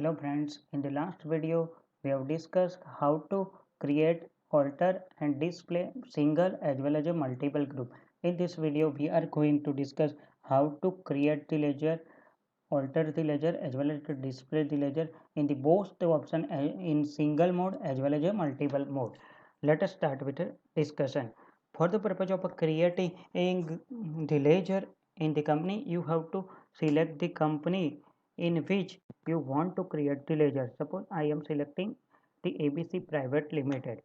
Hello friends, in the last video we have discussed how to create, alter and display single as well as a multiple group. In this video we are going to discuss how to create the ledger, alter the ledger as well as to display the ledger in the both the option in single mode as well as a multiple mode. Let us start with a discussion. For the purpose of creating the ledger in the company, you have to select the company in which you want to create the ledger. Suppose I am selecting the ABC Private Limited.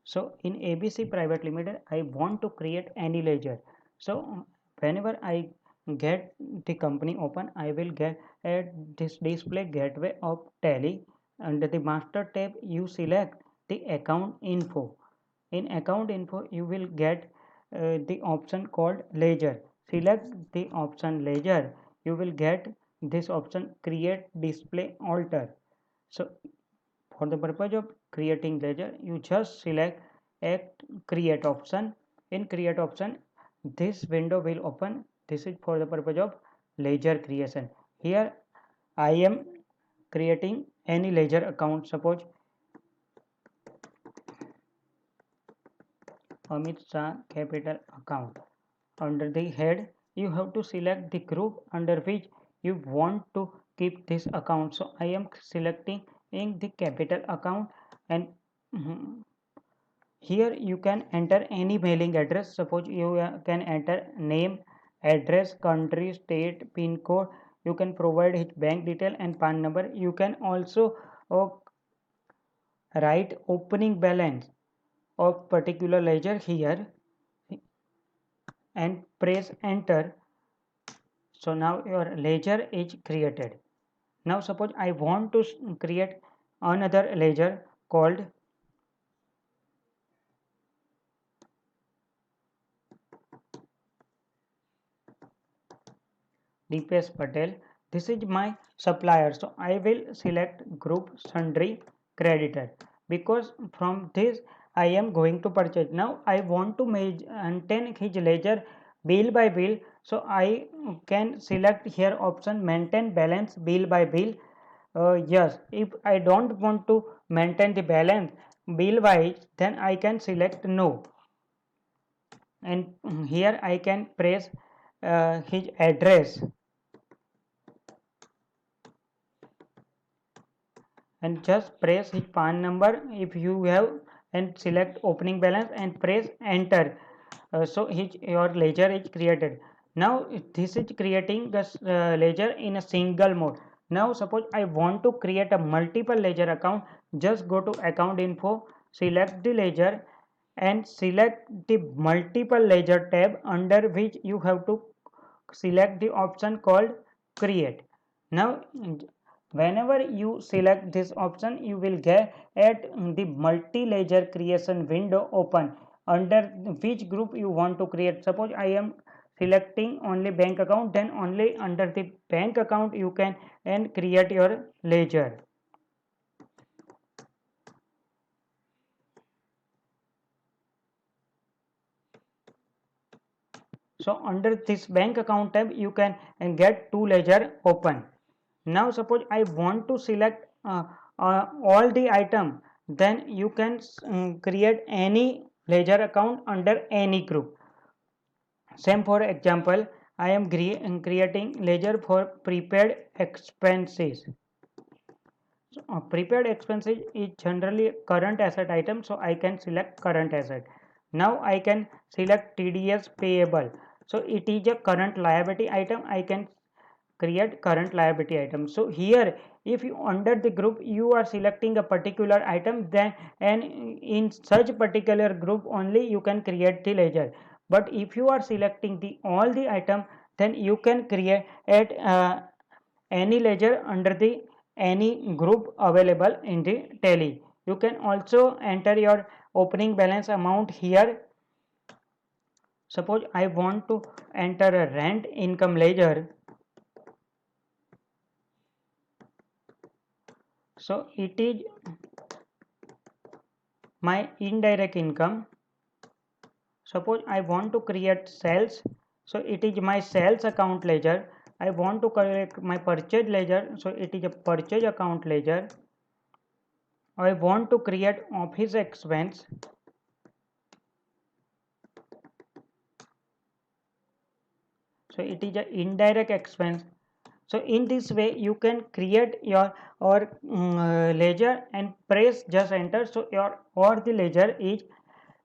So in ABC Private Limited, I want to create any ledger. So whenever I get the company open, I will get at this display gateway of Tally. Under the master tab, you select the account info. In account info, you will get the option called ledger. Select the option ledger. You will get this option create display alter. So for the purpose of creating ledger, you just select a create option. In create option, this window will open. This is for the purpose of ledger creation. Here I am creating any ledger account. Suppose Amit Shah capital account. Under the head, you have to select the group under which you want to keep this account. So I am selecting in the capital account, and here you can enter any mailing address. Suppose you can enter name, address, country, state, pin code. You can provide his bank detail and PAN number. You can also uh, write opening balance of particular ledger here and press enter. So now your ledger is created. Now suppose I want to create another ledger called DPS Patel. This is my supplier. So I will select group sundry creditor because from this I am going to purchase. Now I want to maintain his ledger bill by bill. So I can select here option maintain balance bill by bill. Yes, if I don't want to maintain the balance bill wise, then I can select no, and here I can press his address and just press his PAN number if you have, and select opening balance and press enter. So your ledger is created. Now this is creating the ledger in a single mode. Now suppose I want to create a multiple ledger account. Just go to account info, select the ledger and select the multiple ledger tab under which you have to select the option called create. Now whenever you select this option, you will get at the multi-ledger creation window open under which group you want to create. Suppose I am selecting only bank account, then only under the bank account you can and create your ledger. So under this bank account tab you can get two ledger open. Now suppose I want to select all the item, then you can create any ledger account under any group. Same for example, I am creating ledger for prepaid expenses. So, prepaid expenses is generally current asset item, so I can select current asset. Now I can select TDS payable. So it is a current liability item. I can create current liability item. So here if you under the group you are selecting a particular item, then and in such particular group only you can create the ledger. But if you are selecting the all the item, then you can create any ledger under the any group available in the Tally. You can also enter your opening balance amount here. Suppose I want to enter a rent income ledger. So it is my indirect income. Suppose I want to create sales. So it is my sales account ledger. I want to collect my purchase ledger, so it is a purchase account ledger. I want to create office expense, so it is a indirect expense. So in this way you can create your or ledger and press just enter, so your or the ledger is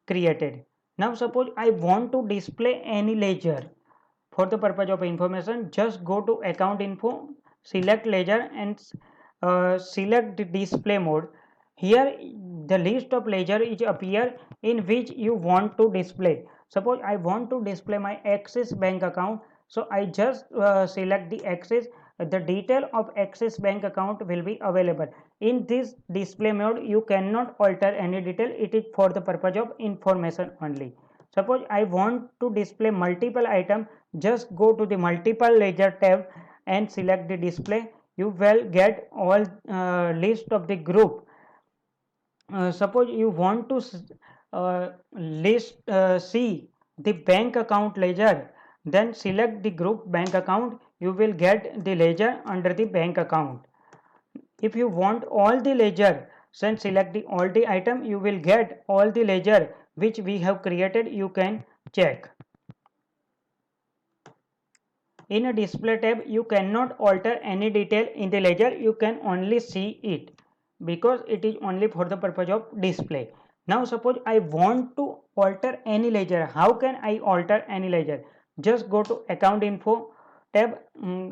created. Now suppose I want to display any ledger. For the purpose of information, just go to account info, select ledger and select the display mode. Here the list of ledger is appear in which you want to display. Suppose I want to display my Axis Bank account, so I just select the Axis. The detail of Axis Bank account will be available. In this display mode you cannot alter any detail, it is for the purpose of information only. Suppose I want to display multiple items, just go to the multiple ledger tab and select the display. You will get all list of the group. Suppose you want to see the bank account ledger, then select the group bank account. You will get the ledger under the bank account. If you want all the ledger, then select the all the item. You will get all the ledger which we have created. You can check. In a display tab, you cannot alter any detail in the ledger, you can only see it because it is only for the purpose of display. Now suppose I want to alter any ledger. How can I alter any ledger? Just go to account info tab,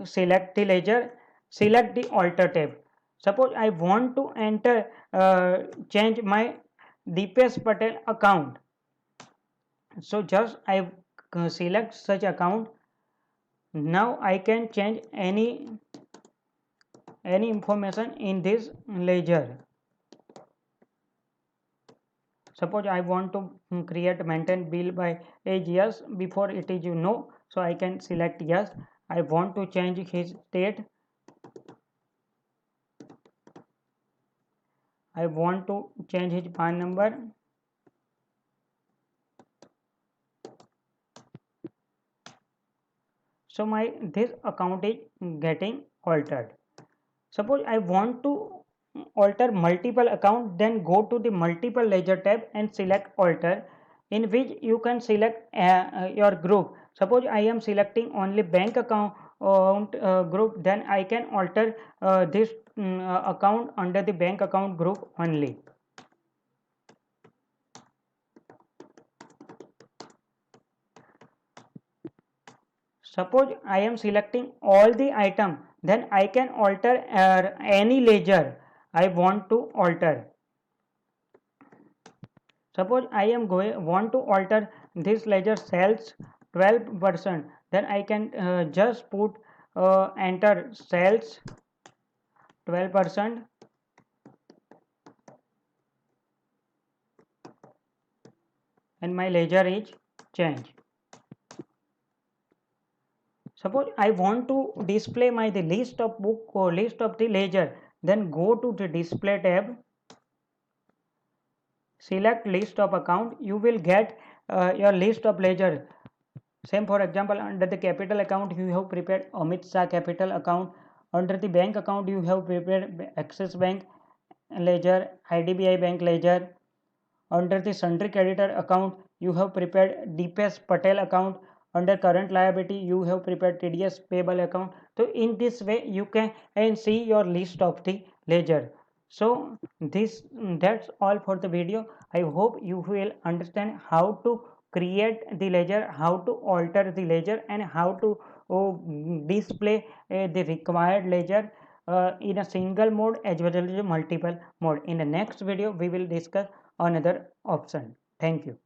select the ledger, select the alter tab. Suppose I want to enter change my Deepesh Patel account. So just I select such account. Now I can change any information in this ledger. Suppose I want to create maintain bill by age, yes, before it is so I can select yes. I want to change his date. I want to change his PAN number. So my this account is getting altered. Suppose I want to alter multiple account, then go to the multiple ledger tab and select alter, in which you can select your group. Suppose I am selecting only bank account group, then I can alter this account under the bank account group only. Suppose I am selecting all the item, then I can alter any ledger I want to alter. Suppose I am want to alter this ledger sales 12%, then I can just put enter sales 12%, and my ledger is changed. Suppose I want to display my the list of book or list of the ledger, then go to the display tab, select list of account. You will get your list of ledger. Same for example, under the capital account you have prepared Amit Shah capital account. Under the bank account you have prepared Axis Bank ledger, IDBI Bank ledger. Under the sundry creditor account you have prepared Deepesh Patel account. Under current liability you have prepared TDS payable account. So in this way you can see your list of the ledger. So that's all for the video. I hope you will understand how to create the ledger, how to alter the ledger, and how to display the required ledger in a single mode as well as multiple mode. In the next video we will discuss another option. Thank you.